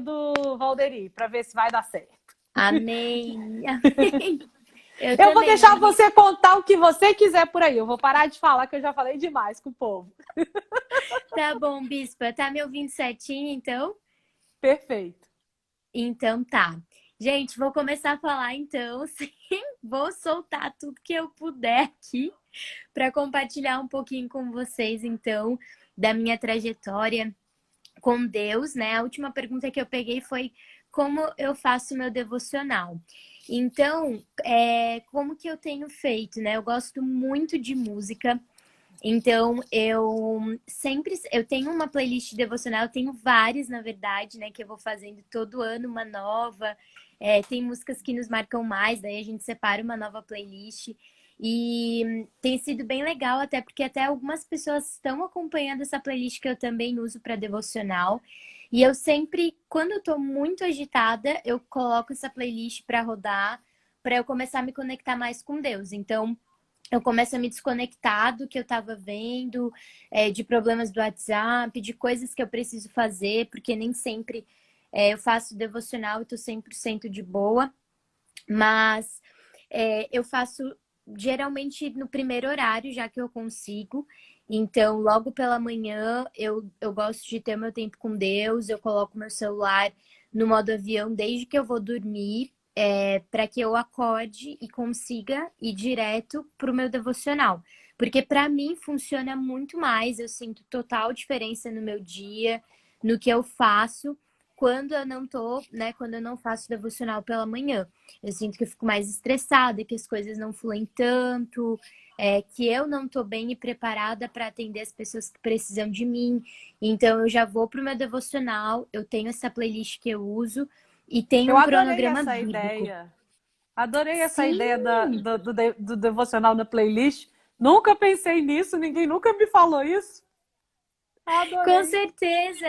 do Valderi, para ver se vai dar certo. Amém. Amém. Eu vou deixar você contar o que você quiser por aí. Eu vou parar de falar, que eu já falei demais com o povo. Tá bom, Bispa. Tá me ouvindo certinho, então? Perfeito. Então tá. Gente, vou começar a falar então, sim. Vou soltar tudo que eu puder aqui para compartilhar um pouquinho com vocês, então, da minha trajetória com Deus, né? A última pergunta que eu peguei foi como eu faço meu devocional. Então, como que eu tenho feito, né? Eu gosto muito de música. Então, eu tenho uma playlist devocional, eu tenho várias, na verdade, né, que eu vou fazendo todo ano uma nova. Tem músicas que nos marcam mais, daí a gente separa uma nova playlist. E tem sido bem legal, até porque até algumas pessoas estão acompanhando essa playlist que eu também uso para devocional. E eu sempre, quando eu tô muito agitada, eu coloco essa playlist para rodar, para eu começar a me conectar mais com Deus. Então, eu começo a me desconectar do que eu estava vendo, de problemas do WhatsApp, de coisas que eu preciso fazer, porque nem sempre eu faço devocional e estou 100% de boa, mas eu faço geralmente no primeiro horário, já que eu consigo. Então, logo pela manhã, eu gosto de ter meu tempo com Deus, eu coloco meu celular no modo avião desde que eu vou dormir, para que eu acorde e consiga ir direto para o meu devocional. Porque para mim funciona muito mais, eu sinto total diferença no meu dia, no que eu faço, quando eu não tô, né, quando eu não faço devocional pela manhã. Eu sinto que eu fico mais estressada, que as coisas não fluem tanto, que eu não tô bem e preparada para atender as pessoas que precisam de mim. Então eu já vou pro meu devocional, eu tenho essa playlist que eu uso e tenho Eu um adorei cronograma essa bíblico. ideia. Adorei essa Sim, ideia do devocional da playlist. Nunca pensei nisso, ninguém nunca me falou isso. com Adorei. certeza.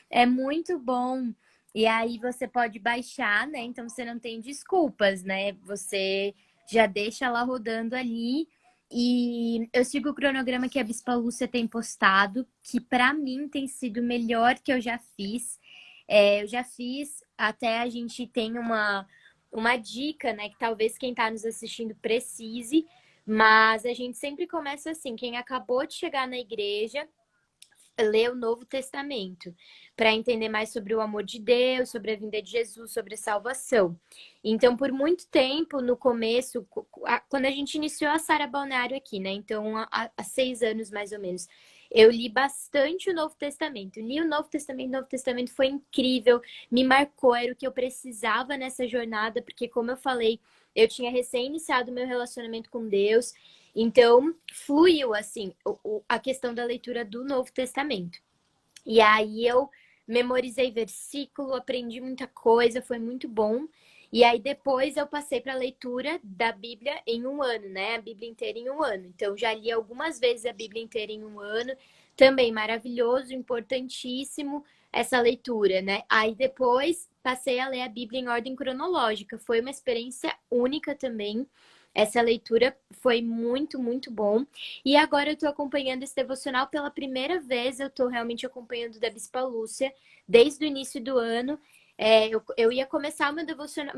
É muito bom. E aí você pode baixar, né? Então você não tem desculpas, né? Você já deixa lá rodando ali. E eu sigo o cronograma que a Bispa Lúcia tem postado, que para mim tem sido o melhor que eu já fiz. Eu já fiz, até a gente tem uma dica, né? Que talvez quem está nos assistindo precise, mas a gente sempre começa assim: quem acabou de chegar na igreja ler o Novo Testamento, para entender mais sobre o amor de Deus, sobre a vinda de Jesus, sobre a salvação. Então, por muito tempo, no começo, quando a gente iniciou a Sara Balneário aqui, né? Então, há 6 anos mais ou menos, eu li bastante o Novo Testamento. Li o Novo Testamento foi incrível, me marcou, era o que eu precisava nessa jornada, porque, como eu falei, eu tinha recém iniciado meu relacionamento com Deus. Então, fluiu, assim, a questão da leitura do Novo Testamento. E aí eu memorizei versículo, aprendi muita coisa, foi muito bom. E aí depois eu passei para a leitura da Bíblia em um ano, né? A Bíblia inteira em um ano. Então, já li algumas vezes a Bíblia inteira em um ano. Também maravilhoso, importantíssimo essa leitura, né? Aí depois passei a ler a Bíblia em ordem cronológica. Foi uma experiência única também. Essa leitura foi muito, muito bom. E agora eu tô acompanhando esse devocional pela primeira vez. Eu tô realmente acompanhando da Bispa Lúcia desde o início do ano. Eu ia começar o meu devocional,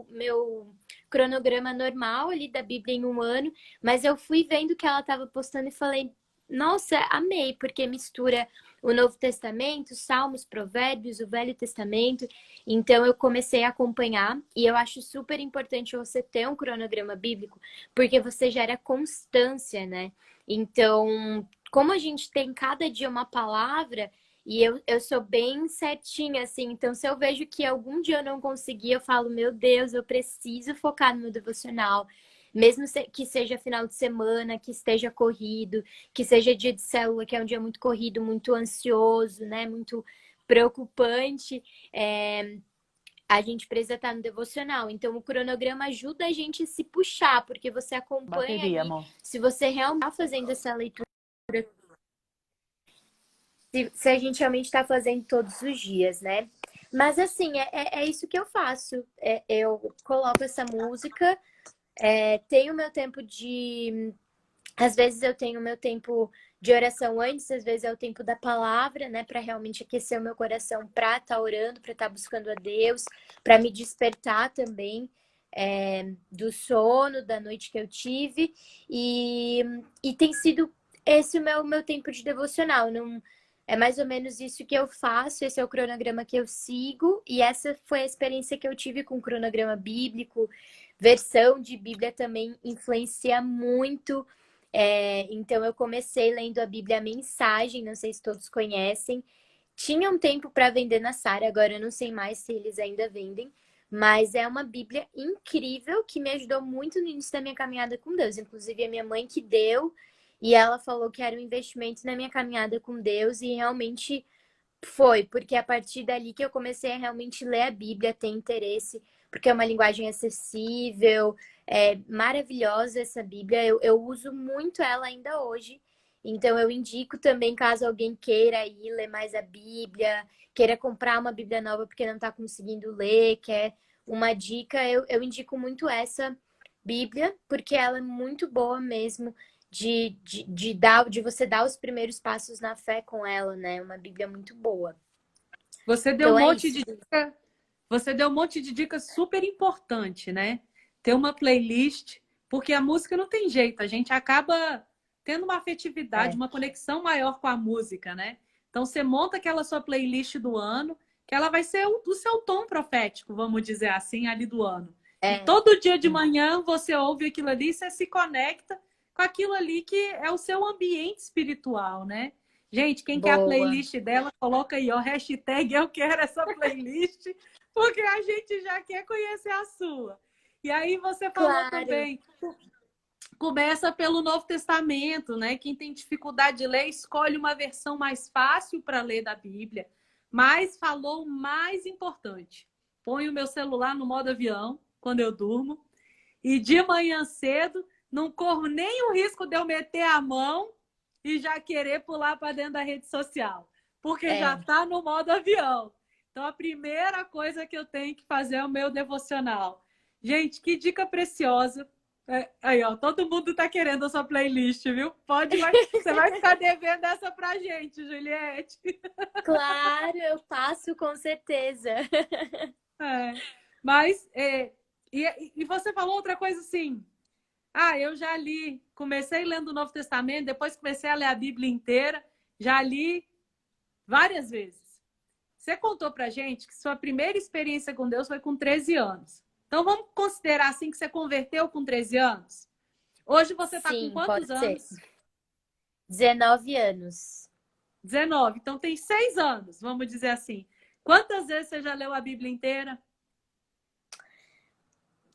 meu cronograma normal ali da Bíblia em um ano, mas eu fui vendo que ela estava postando e falei, nossa, amei, porque mistura o Novo Testamento, Salmos, Provérbios, o Velho Testamento. Então eu comecei a acompanhar e eu acho super importante você ter um cronograma bíblico, porque você gera constância, né? Então, como a gente tem cada dia uma palavra, e eu sou bem certinha, assim, então se eu vejo que algum dia eu não consegui, eu falo, meu Deus, eu preciso focar no meu devocional. Mesmo que seja final de semana, que esteja corrido, que seja dia de célula, que é um dia muito corrido, muito ansioso, né? Muito preocupante. A gente precisa estar no devocional. Então, o cronograma ajuda a gente a se puxar, porque você acompanha Bateria, ali. amor. Se você realmente está fazendo essa leitura, se a gente realmente está fazendo todos os dias, né? Mas, assim, é isso que eu faço. Eu coloco essa música, tenho meu tempo de. Às vezes eu tenho meu tempo de oração antes, às vezes é o tempo da palavra, né, para realmente aquecer o meu coração para estar orando, para estar buscando a Deus, para me despertar também do sono da noite que eu tive. E tem sido esse o meu tempo de devocional. Não, é mais ou menos isso que eu faço, esse é o cronograma que eu sigo, e essa foi a experiência que eu tive com o cronograma bíblico. Versão de Bíblia também influencia muito. Então eu comecei lendo a Bíblia Mensagem, não sei se todos conhecem. Tinha um tempo para vender na Sara, agora eu não sei mais se eles ainda vendem, mas é uma Bíblia incrível que me ajudou muito no início da minha caminhada com Deus. Inclusive a minha mãe que deu, e ela falou que era um investimento na minha caminhada com Deus, e realmente foi, porque a partir dali que eu comecei a realmente ler a Bíblia, ter interesse, porque é uma linguagem acessível, é maravilhosa essa Bíblia, eu uso muito ela ainda hoje. Então eu indico também, caso alguém queira ir ler mais a Bíblia, queira comprar uma Bíblia nova porque não está conseguindo ler, quer uma dica, eu indico muito essa Bíblia, porque ela é muito boa mesmo de você dar os primeiros passos na fé com ela, né? Uma Bíblia muito boa. Você deu um Então é monte isso. de dica, você deu um monte de dicas super importante, né? Ter uma playlist, porque a música não tem jeito, a gente acaba tendo uma afetividade, É, uma conexão maior com a música, né? Então você monta aquela sua playlist do ano, que ela vai ser o seu tom profético, vamos dizer assim, ali do ano. E é, todo dia de manhã você ouve aquilo ali, você se conecta com aquilo ali que é o seu ambiente espiritual, né? Gente, quem quer a boa. playlist dela, coloca aí, ó, hashtag eu quero essa playlist, porque a gente já quer conhecer a sua. E aí você falou Claro. também, começa pelo Novo Testamento, né? Quem tem dificuldade de ler, escolhe uma versão mais fácil para ler da Bíblia. Mas falou o mais importante. Põe o meu celular no modo avião quando eu durmo. E de manhã cedo, não corro nem o risco de eu meter a mão e já querer pular para dentro da rede social. Porque já É, está no modo avião. Então, a primeira coisa que eu tenho que fazer é o meu devocional. Gente, que dica preciosa. Aí, ó, todo mundo tá querendo a sua playlist, viu? Você vai ficar devendo essa pra gente, Juliette. claro, eu passo com certeza. É. Mas, e você falou outra coisa assim. Ah, eu já li, comecei lendo o Novo Testamento, depois comecei a ler a Bíblia inteira, já li várias vezes. Você contou pra gente que sua primeira experiência com Deus foi com 13 anos. Então vamos considerar assim que você converteu com 13 anos? Hoje você está com Sim, pode quantos ser. anos? 19 anos. 19. Então tem 6 anos, vamos dizer assim. Quantas vezes você já leu a Bíblia inteira?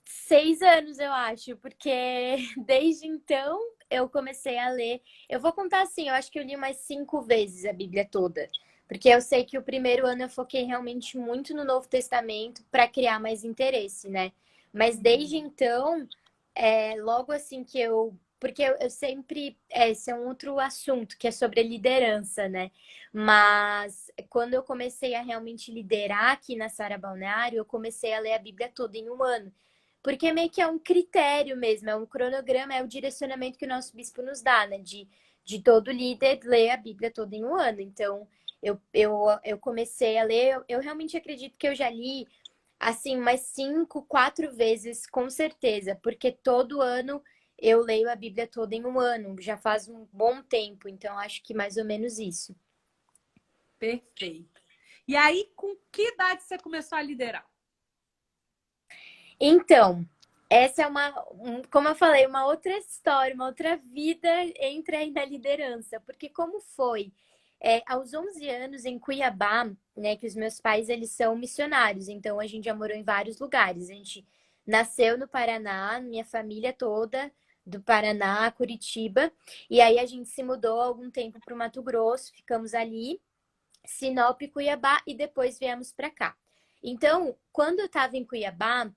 6 anos, eu acho, porque desde então eu comecei a ler. Eu vou contar assim, eu acho que eu li umas 5 vezes a Bíblia toda. Porque eu sei que o primeiro ano eu foquei realmente muito no Novo Testamento para criar mais interesse, né? Mas desde então, logo assim que eu. Porque eu sempre. Esse é um outro assunto, que é sobre a liderança, né? Mas quando eu comecei a realmente liderar aqui na Sara Balneário, eu comecei a ler a Bíblia toda em um ano. Porque meio que é um critério mesmo, é um cronograma, é o direcionamento que o nosso bispo nos dá, né? De todo líder ler a Bíblia toda em um ano. Então, eu comecei a ler, eu realmente acredito que eu já li, assim, umas 5, 4 vezes, com certeza. Porque todo ano eu leio a Bíblia toda em um ano, já faz um bom tempo. Então, acho que mais ou menos isso. Perfeito. E aí, com que idade você começou a liderar? Então, essa é como eu falei, uma outra história, uma outra vida entra aí na liderança. Porque como foi? Aos 11 anos, em Cuiabá, né, que os meus pais, eles são missionários. Então, a gente já morou em vários lugares. A gente nasceu no Paraná, minha família toda do Paraná, Curitiba. E aí, a gente se mudou há algum tempo para o Mato Grosso. Ficamos ali, Sinop, Cuiabá, e depois viemos para cá. Então, quando eu estava em Cuiabá,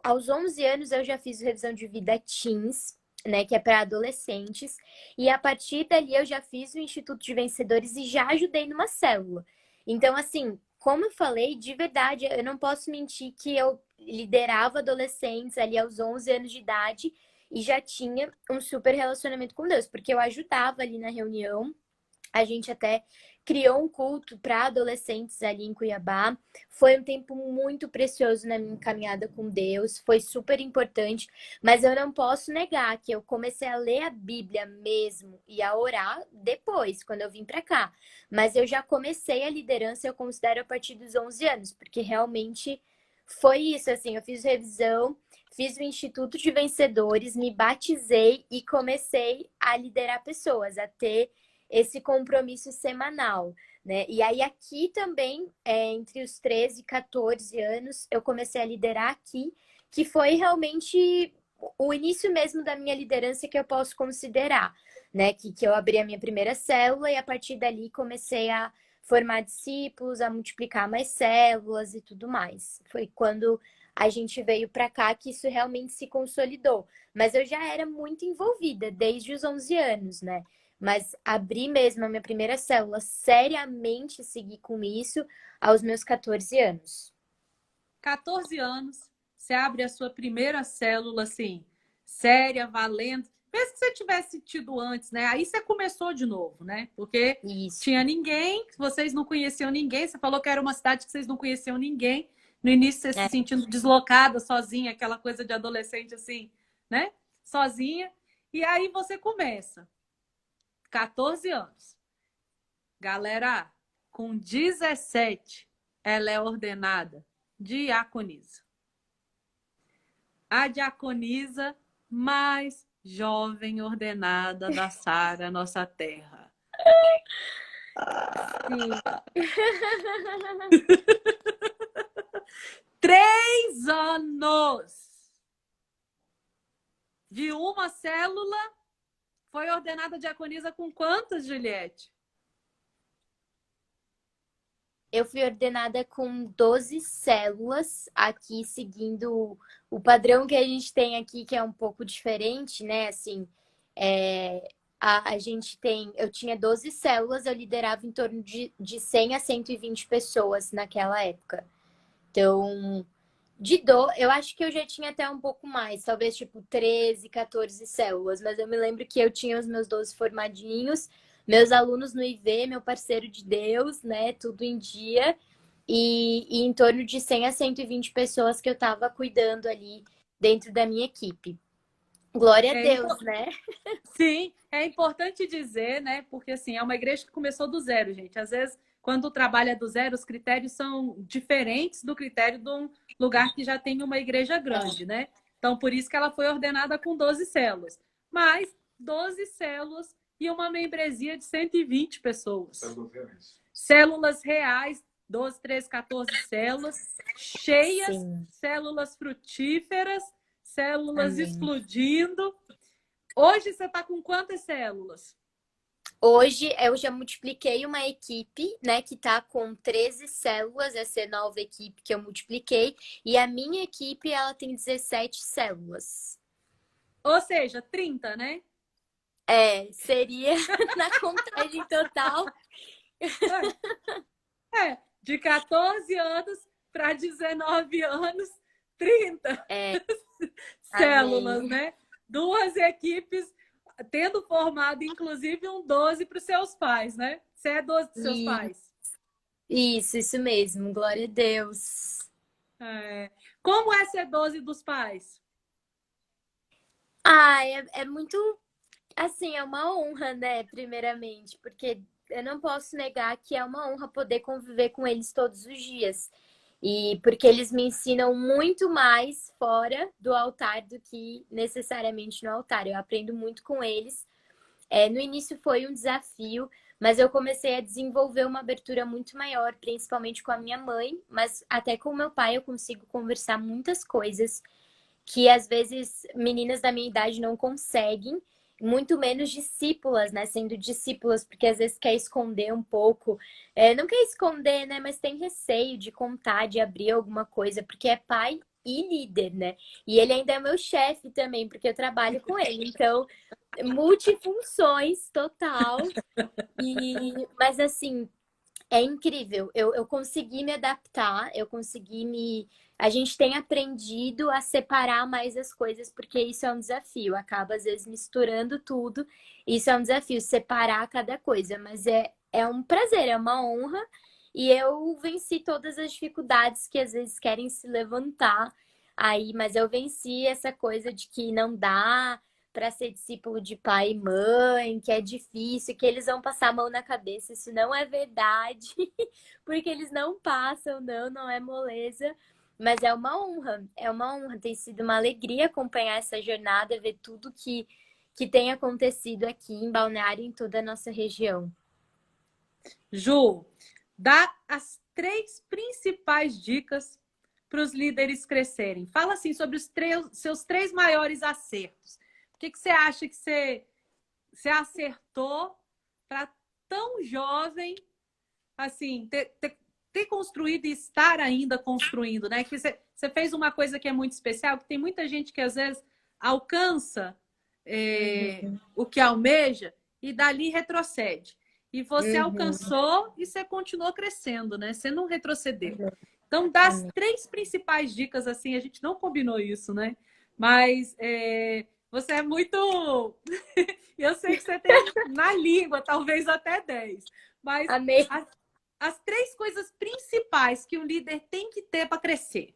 aos 11 anos eu já fiz revisão de vida Teens, né, que é para adolescentes, e a partir dali eu já fiz o Instituto de Vencedores e já ajudei numa célula. Então, assim, como eu falei, de verdade, eu não posso mentir que eu liderava adolescentes ali aos 11 anos de idade e já tinha um super relacionamento com Deus, porque eu ajudava ali na reunião. A gente até criou um culto para adolescentes ali em Cuiabá. Foi um tempo muito precioso na minha caminhada com Deus, foi super importante, mas eu não posso negar que eu comecei a ler a Bíblia mesmo e a orar depois, quando eu vim para cá. Mas eu já comecei a liderança, eu considero a partir dos 11 anos, porque realmente foi isso, assim, eu fiz revisão, fiz o Instituto de Vencedores, me batizei e comecei a liderar pessoas, a ter esse compromisso semanal, né? E aí aqui também, entre os 13 e 14 anos, eu comecei a liderar aqui, que foi realmente o início mesmo da minha liderança que eu posso considerar, né? Que eu abri a minha primeira célula e a partir dali comecei a formar discípulos, a multiplicar mais células e tudo mais. Foi quando a gente veio para cá que isso realmente se consolidou. Mas eu já era muito envolvida desde os 11 anos, né? Mas abrir mesmo a minha primeira célula, seriamente seguir com isso aos meus 14 anos. 14 anos, você abre a sua primeira célula, assim, séria, valendo. Mesmo que você tivesse tido antes, né? Aí você começou de novo, né? Porque Isso. tinha ninguém, vocês não conheciam ninguém. Você falou que era uma cidade que vocês não conheciam ninguém. No início, você se sentindo deslocada, sozinha, aquela coisa de adolescente, assim, né? Sozinha. E aí você começa. 14 anos. Galera, com 17, ela é ordenada diaconisa. A diaconisa mais jovem ordenada da Sara, nossa terra. Sim. 3 anos de uma célula. Foi ordenada diaconisa com quantas, Juliette? Eu fui ordenada com 12 células, aqui seguindo o padrão que a gente tem aqui, que é um pouco diferente, né? Assim, a gente tem. Eu tinha 12 células, eu liderava em torno de 100 a 120 pessoas naquela época. Então, eu acho que eu já tinha até um pouco mais, talvez tipo 13, 14 células, mas eu me lembro que eu tinha os meus 12 formadinhos, meus alunos no IV, meu parceiro de Deus, né, tudo em dia, e em torno de 100 a 120 pessoas que eu tava cuidando ali dentro da minha equipe. Glória a É, Deus, né? sim, é importante dizer, né? Porque assim, é uma igreja que começou do zero, gente. Às vezes, quando trabalha do zero, os critérios são diferentes do critério de um lugar que já tem uma igreja grande, né? Então, por isso que ela foi ordenada com 12 células. Mas 12 células e uma membresia de 120 pessoas. Células reais, 12, 13, 14 células, cheias, Sim. células frutíferas, células Amém. explodindo. Hoje você está com quantas células? Hoje eu já multipliquei uma equipe, né, que tá com 13 células, essa nova equipe que eu multipliquei, e a minha equipe, ela tem 17 células. Ou seja, 30, né? Seria na contagem total. De 14 anos para 19 anos, 30 células, Amém. né? 2 equipes tendo formado, inclusive, um 12 para os seus pais, né? Você é 12 dos seus pais. Isso mesmo. Glória a Deus. Como é ser 12 dos pais? É muito, assim, é uma honra, né, primeiramente, porque eu não posso negar que é uma honra poder conviver com eles todos os dias. E porque eles me ensinam muito mais fora do altar do que necessariamente no altar. Eu aprendo muito com eles. No início foi um desafio, mas eu comecei a desenvolver uma abertura muito maior, principalmente com a minha mãe, mas até com o meu pai eu consigo conversar muitas coisas que às vezes meninas da minha idade não conseguem, muito menos discípulas, né? Sendo discípulas, porque às vezes quer esconder um pouco. Não quer esconder, né? Mas tem receio de contar, de abrir alguma coisa, porque é pai e líder, né? E ele ainda é meu chefe também, porque eu trabalho com ele. Então, multifunções total. Mas assim, É incrível. Eu consegui me adaptar, eu consegui me. A gente tem aprendido a separar mais as coisas, porque isso é um desafio. Acaba, às vezes, misturando tudo. Isso é um desafio, separar cada coisa. Mas é um prazer, é uma honra. E eu venci todas as dificuldades que às vezes querem se levantar aí, mas eu venci essa coisa de que não dá para ser discípulo de pai e mãe, que é difícil, que eles vão passar a mão na cabeça. Isso não é verdade, porque eles não passam, não é moleza. Mas é uma honra. Tem sido uma alegria acompanhar essa jornada, ver tudo que tem acontecido aqui em Balneário e em toda a nossa região. Ju, dá as 3 principais dicas para os líderes crescerem. Fala assim sobre os seus 3 maiores acertos. O que você acha que você acertou para tão jovem assim ter construído e estar ainda construindo, né? Que você fez uma coisa que é muito especial, que tem muita gente que às vezes alcança o que almeja e dali retrocede. E você Uhum. alcançou e você continuou crescendo, né? Você não retrocedeu. Então, das Amém. 3 principais dicas, assim, a gente não combinou isso, né? Mas você é muito. Eu sei que você tem na língua, talvez até 10. Mas Amém. as 3 coisas principais que o líder tem que ter para crescer.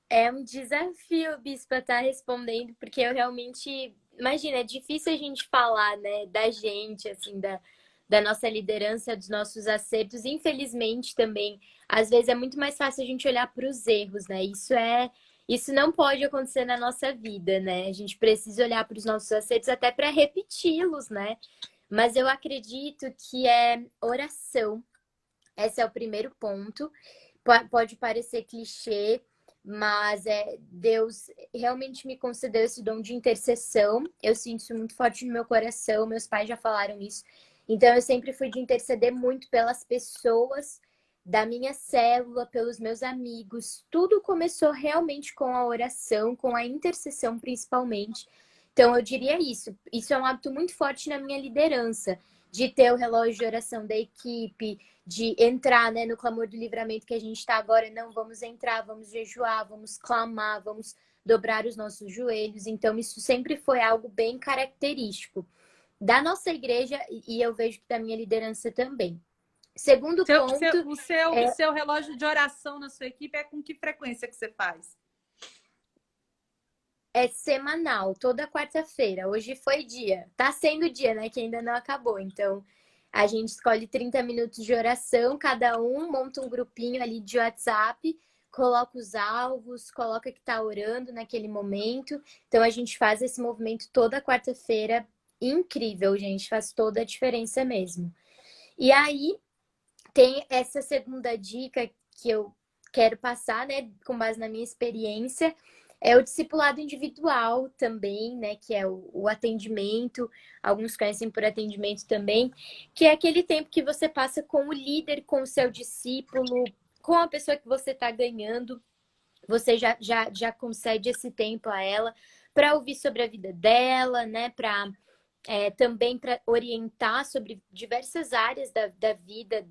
É um desafio, Bispa, estar respondendo, porque eu realmente, imagina, é difícil a gente falar, né, da gente, assim, da nossa liderança, dos nossos acertos. Infelizmente, também, às vezes é muito mais fácil a gente olhar para os erros, né? Isso não pode acontecer na nossa vida, né? A gente precisa olhar para os nossos acertos até para repeti-los, né? Mas eu acredito que é oração. Esse é o primeiro ponto. Pode parecer clichê, mas Deus realmente me concedeu esse dom de intercessão. Eu sinto isso muito forte no meu coração, meus pais já falaram isso. Então eu sempre fui de interceder muito pelas pessoas da minha célula, pelos meus amigos. Tudo começou realmente com a oração, com a intercessão principalmente. Então eu diria isso. Isso é um hábito muito forte na minha liderança, de ter o relógio de oração da equipe, de entrar, né, no clamor do livramento que a gente está agora. Não, vamos entrar, vamos jejuar, vamos clamar, vamos dobrar os nossos joelhos. Então, isso sempre foi algo bem característico da nossa igreja e eu vejo que da minha liderança também. Segundo ponto O é, seu relógio de oração na sua equipe é com que frequência que você faz? é semanal, toda quarta-feira. Hoje foi dia. Tá sendo dia, né? Que ainda não acabou. Então, a gente escolhe 30 minutos de oração, cada um monta um grupinho ali de WhatsApp, coloca os alvos, coloca que tá orando naquele momento. Então, a gente faz esse movimento toda quarta-feira. Incrível, gente. Faz toda a diferença mesmo. E aí, tem essa segunda dica que eu quero passar, né, com base na minha experiência, é o discipulado individual também, né, que é o atendimento, alguns conhecem por atendimento também, que é aquele tempo que você passa com o líder, com o seu discípulo, com a pessoa que você está ganhando, você já concede esse tempo a ela para ouvir sobre a vida dela, né, para também para orientar sobre diversas áreas da vida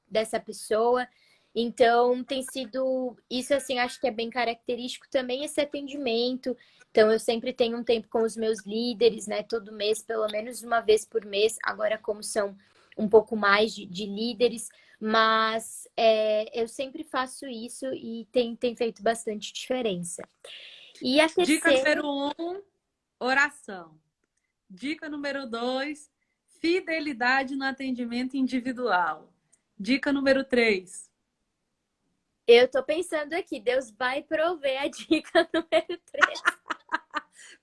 dessa pessoa. Então, tem sido isso, assim, acho que é bem característico também esse atendimento. Então, eu sempre tenho um tempo com os meus líderes, né? Todo mês, pelo menos uma vez por mês. Agora, como são um pouco mais de líderes, mas eu sempre faço isso e tem feito bastante diferença. E a Dica terceira. número 1, oração. Dica número 2, fidelidade no atendimento individual. Dica número 3. Eu tô pensando aqui, Deus vai prover a dica número 3.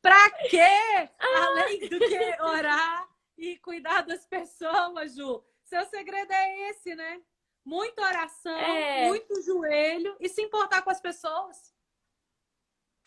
Para quê? Além do que orar e cuidar das pessoas, Ju. Seu segredo é esse, né? Muita oração, É, muito joelho e se importar com as pessoas.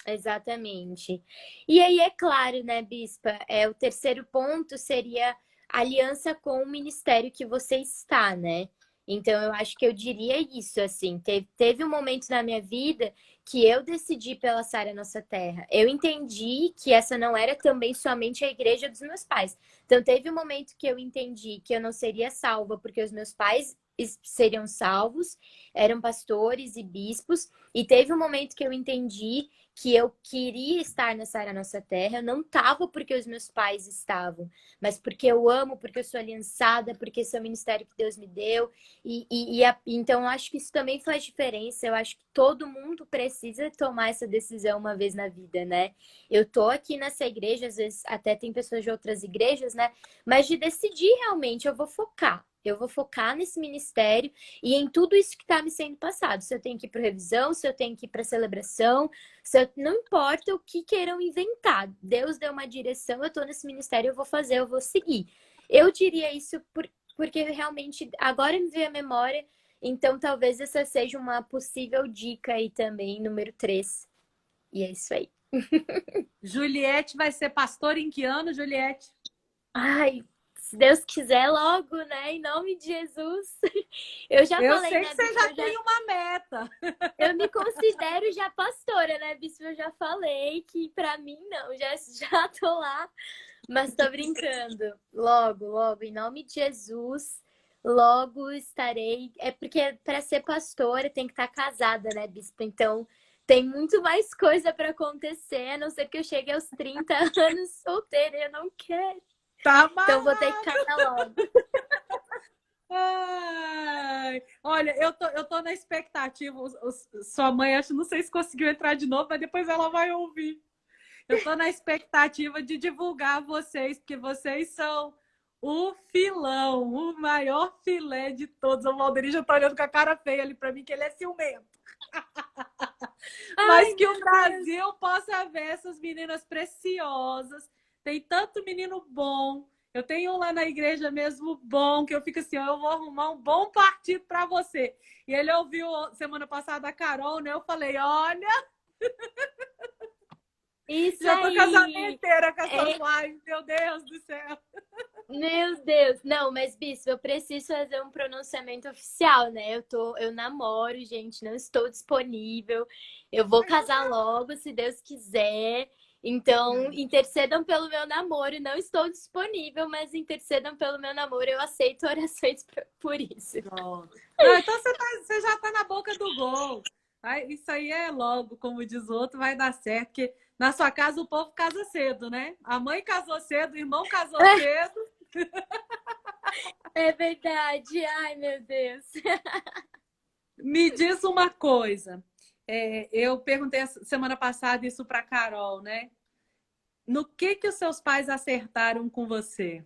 exatamente. E aí, é claro, né, Bispa? O terceiro ponto seria aliança com o ministério que você está, né? Então, eu acho que eu diria isso, assim. Teve um momento na minha vida que eu decidi pela Sara Nossa Terra. Eu entendi que essa não era também somente a igreja dos meus pais. Então, teve um momento que eu entendi que eu não seria salva porque os meus pais seriam salvos, eram pastores e bispos. E teve um momento que eu entendi que eu queria estar nessa área nossa terra. Eu não estava porque os meus pais estavam, mas porque eu amo, porque eu sou aliançada, porque esse é o ministério que Deus me deu. Então, eu acho que isso também faz diferença. Eu acho que todo mundo precisa tomar essa decisão uma vez na vida, né? Eu tô aqui nessa igreja, às vezes até tem pessoas de outras igrejas, né? Mas de decidir realmente, eu vou focar. Eu vou focar nesse ministério e em tudo isso que está me sendo passado. Se eu tenho que ir para revisão, se eu tenho que ir para celebração, não importa o que queiram inventar. Deus deu uma direção, eu estou nesse ministério, eu vou fazer, eu vou seguir. Eu diria isso porque realmente agora me veio a memória, então talvez essa seja uma possível dica aí também, número 3. E é isso aí. Juliette vai ser pastora em que ano, Juliette? Ai, se Deus quiser, logo, né? Em nome de Jesus. Eu já Eu falei, sei que né, você Bispo? já tem uma meta. Eu me considero já pastora, né, Bispo? Eu já falei que pra mim não, já tô lá, mas tô brincando. Logo, logo, em nome de Jesus, logo estarei. É porque para ser pastora tem que estar casada, né, Bispo? Então tem muito mais coisa para acontecer, a não ser que eu chegue aos 30 anos solteira, eu não quero. Tá Então vou ter que amarrado. casar logo. Ai, olha, eu tô na expectativa. Sua mãe, acho, não sei se conseguiu entrar de novo, mas depois ela vai ouvir. Eu tô na expectativa de divulgar vocês, porque vocês são o filão, o maior filé de todos. O Valdeir já tá olhando com a cara feia ali pra mim, que ele é ciumento. Mas Ai, que o meu Deus. Brasil possa ver essas meninas preciosas. Tem tanto menino bom. Eu tenho um lá na igreja mesmo bom, que eu fico assim, ó, eu vou arrumar um bom partido para você. E ele ouviu semana passada a Carol, né? Eu falei, olha, Isso já tô aí. casamenteira com essas É, lives, meu Deus do céu. meu Deus. Não, mas Bispo, eu preciso fazer um pronunciamento oficial, né? Eu namoro, gente, não estou disponível. Eu vou casar logo, se Deus quiser. Então, intercedam pelo meu namoro. Não estou disponível, mas intercedam pelo meu namoro. Eu aceito orações por isso. Pronto. Não, então você já tá na boca do gol. Isso aí é logo, como diz o outro, vai dar certo, porque na sua casa o povo casa cedo, né? A mãe casou cedo, o irmão casou cedo. É verdade. Ai, meu Deus. Me diz uma coisa. Eu perguntei semana passada isso para Carol, né? No que os seus pais acertaram com você?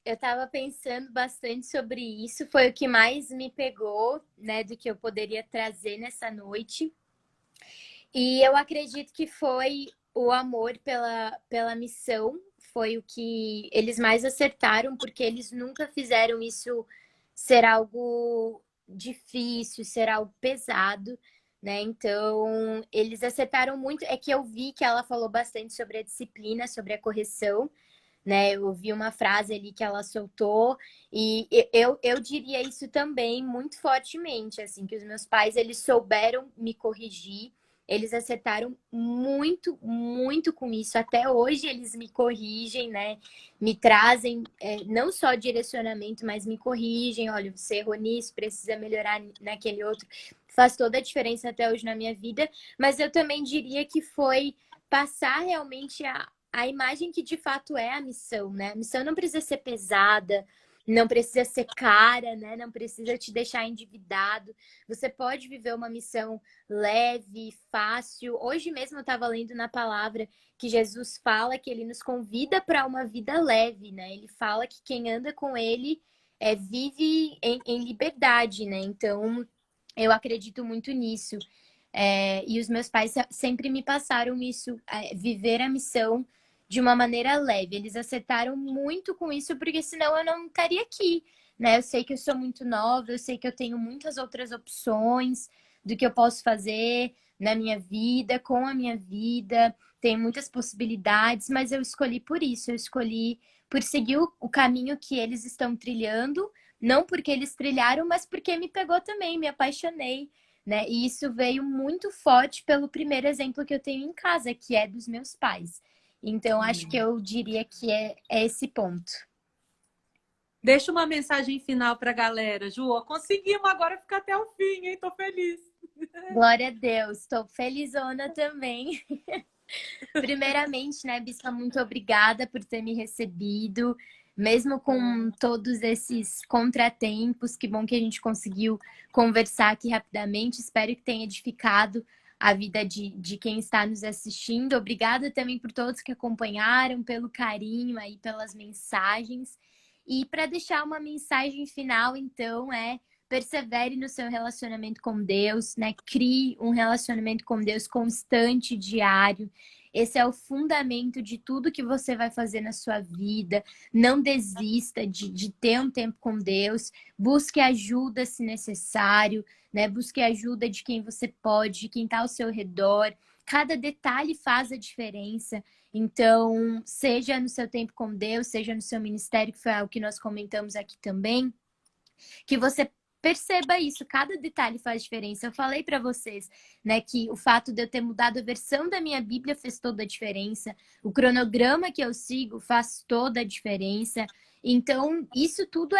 Eu tava pensando bastante sobre isso, foi o que mais me pegou, né, do que eu poderia trazer nessa noite. E eu acredito que foi o amor pela missão, foi o que eles mais acertaram, porque eles nunca fizeram isso ser algo difícil, ser algo pesado, né? Então, eles acertaram muito. É que eu vi que ela falou bastante sobre a disciplina, sobre a correção, né? Eu ouvi uma frase ali que ela soltou e eu diria isso também muito fortemente, assim, que os meus pais, eles souberam me corrigir, eles acertaram muito, muito com isso. Até hoje eles me corrigem, né? Me trazem não só direcionamento, mas me corrigem. Olha, você errou nisso, precisa melhorar naquele outro. Faz toda a diferença até hoje na minha vida. Mas eu também diria que foi passar realmente a imagem que de fato é a missão, né? A missão não precisa ser pesada, não precisa ser cara, né? Não precisa te deixar endividado. Você pode viver uma missão leve, fácil. Hoje mesmo eu estava lendo na palavra que Jesus fala que ele nos convida para uma vida leve, né? Ele fala que quem anda com ele vive em liberdade, né? Então, eu acredito muito nisso. E os meus pais sempre me passaram isso, viver a missão de uma maneira leve. Eles acertaram muito com isso, porque senão eu não estaria aqui, né? Eu sei que eu sou muito nova, eu sei que eu tenho muitas outras opções do que eu posso fazer na minha vida, com a minha vida, tem muitas possibilidades, mas eu escolhi por isso, eu escolhi por seguir o caminho que eles estão trilhando, não porque eles trilharam, mas porque me pegou também, me apaixonei, né? E isso veio muito forte pelo primeiro exemplo que eu tenho em casa, que é dos meus pais. Então, acho que eu diria que é esse ponto. Deixa uma mensagem final para a galera. Ju, conseguimos agora ficar até o fim, hein? Tô feliz. Glória a Deus, estou felizona também. Primeiramente, né, Bispa, muito obrigada por ter me recebido, mesmo com todos esses contratempos. Que bom que a gente conseguiu conversar aqui rapidamente. Espero que tenha edificado a vida de quem está nos assistindo. Obrigada também por todos que acompanharam, pelo carinho aí, pelas mensagens. E para deixar uma mensagem final, então, persevere no seu relacionamento com Deus, né? Crie um relacionamento com Deus constante, diário. Esse é o fundamento de tudo que você vai fazer na sua vida. Não desista de ter um tempo com Deus. Busque ajuda se necessário, né? Busque ajuda de quem você pode, de quem está ao seu redor. Cada detalhe faz a diferença. Então, seja no seu tempo com Deus, seja no seu ministério, que foi o que nós comentamos aqui também, que você perceba isso, cada detalhe faz diferença. Eu falei para vocês, né, que o fato de eu ter mudado a versão da minha Bíblia fez toda a diferença. O cronograma que eu sigo faz toda a diferença. Então, isso tudo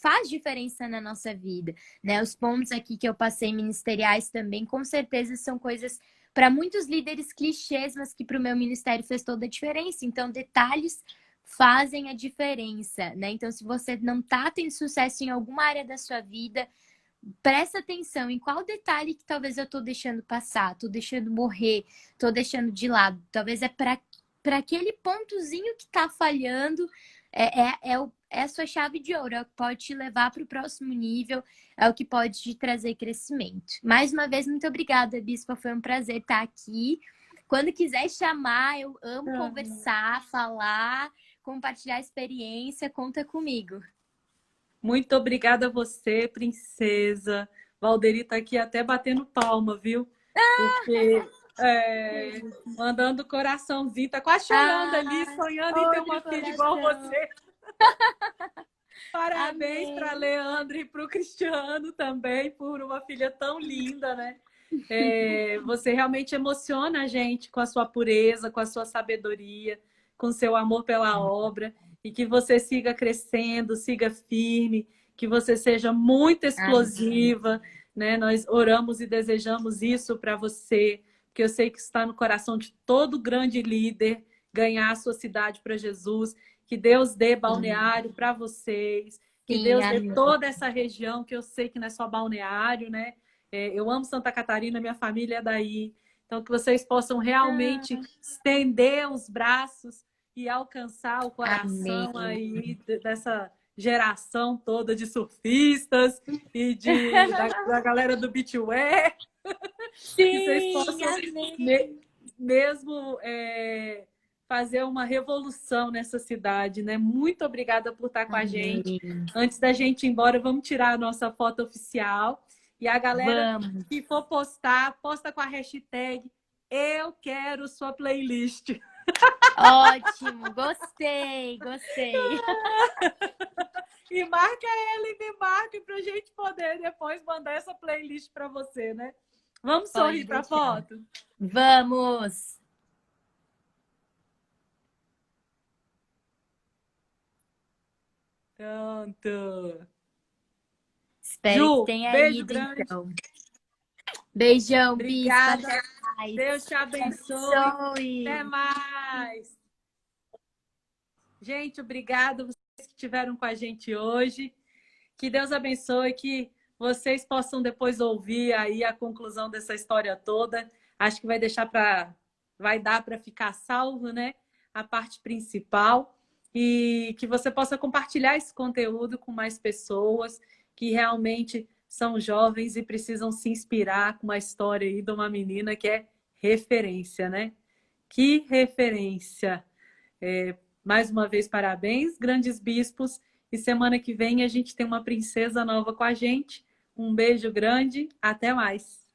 faz diferença na nossa vida, né? Os pontos aqui que eu passei ministeriais também, com certeza são coisas para muitos líderes clichês, mas que para o meu ministério fez toda a diferença. Então, detalhes fazem a diferença, né? Então, se você não está tendo sucesso em alguma área da sua vida, presta atenção em qual detalhe que talvez eu estou deixando passar, estou deixando morrer, estou deixando de lado. Talvez é para aquele pontozinho que está falhando, é a sua chave de ouro, é o que pode te levar para o próximo nível, é o que pode te trazer crescimento. Mais uma vez, muito obrigada, Bispa, foi um prazer estar aqui. Quando quiser chamar, eu amo conversar, falar, compartilhar experiência, conta comigo. Muito obrigada a você, princesa. Valderi tá aqui até batendo palma, viu? Porque mandando coraçãozinho, tá quase chorando ali, sonhando em ter uma filha igual você. Parabéns para Leandro e para o Cristiano também, por uma filha tão linda, né? Você realmente emociona a gente com a sua pureza, com a sua sabedoria, com o seu amor pela obra, e que você siga crescendo, siga firme, que você seja muito explosiva, né? Nós oramos e desejamos isso para você, porque eu sei que está no coração de todo grande líder ganhar a sua cidade para Jesus. Que Deus dê Balneário para vocês, que Deus dê toda essa região, que eu sei que não é só Balneário, né? Eu amo Santa Catarina, minha família é daí. Então, que vocês possam realmente estender os braços e alcançar o coração aí dessa geração toda de surfistas e da galera do beachwear. Sim, que vocês possam mesmo fazer uma revolução nessa cidade, né? Muito obrigada por estar com a gente. Antes da gente ir embora, vamos tirar a nossa foto oficial. E a galera que for postar, posta com a hashtag Eu Quero Sua Playlist. Ótimo, gostei. E marca ela e me marque para a gente poder depois mandar essa playlist para você, né? Vamos sorrir para a foto? Vamos! Pronto. Espero Ju, que tenha beijo ido, grande. então. Beijão, Obrigada. Bispa. Deus te abençoe. Até mais. Gente, obrigada vocês que estiveram com a gente hoje. Que Deus abençoe, que vocês possam depois ouvir aí a conclusão dessa história toda. Acho que vai dar para ficar salvo, né? A parte principal. E que você possa compartilhar esse conteúdo com mais pessoas que realmente são jovens e precisam se inspirar com uma história aí de uma menina que é referência, né? Que referência! Mais uma vez, parabéns, grandes bispos. E semana que vem a gente tem uma princesa nova com a gente. Um beijo grande, até mais!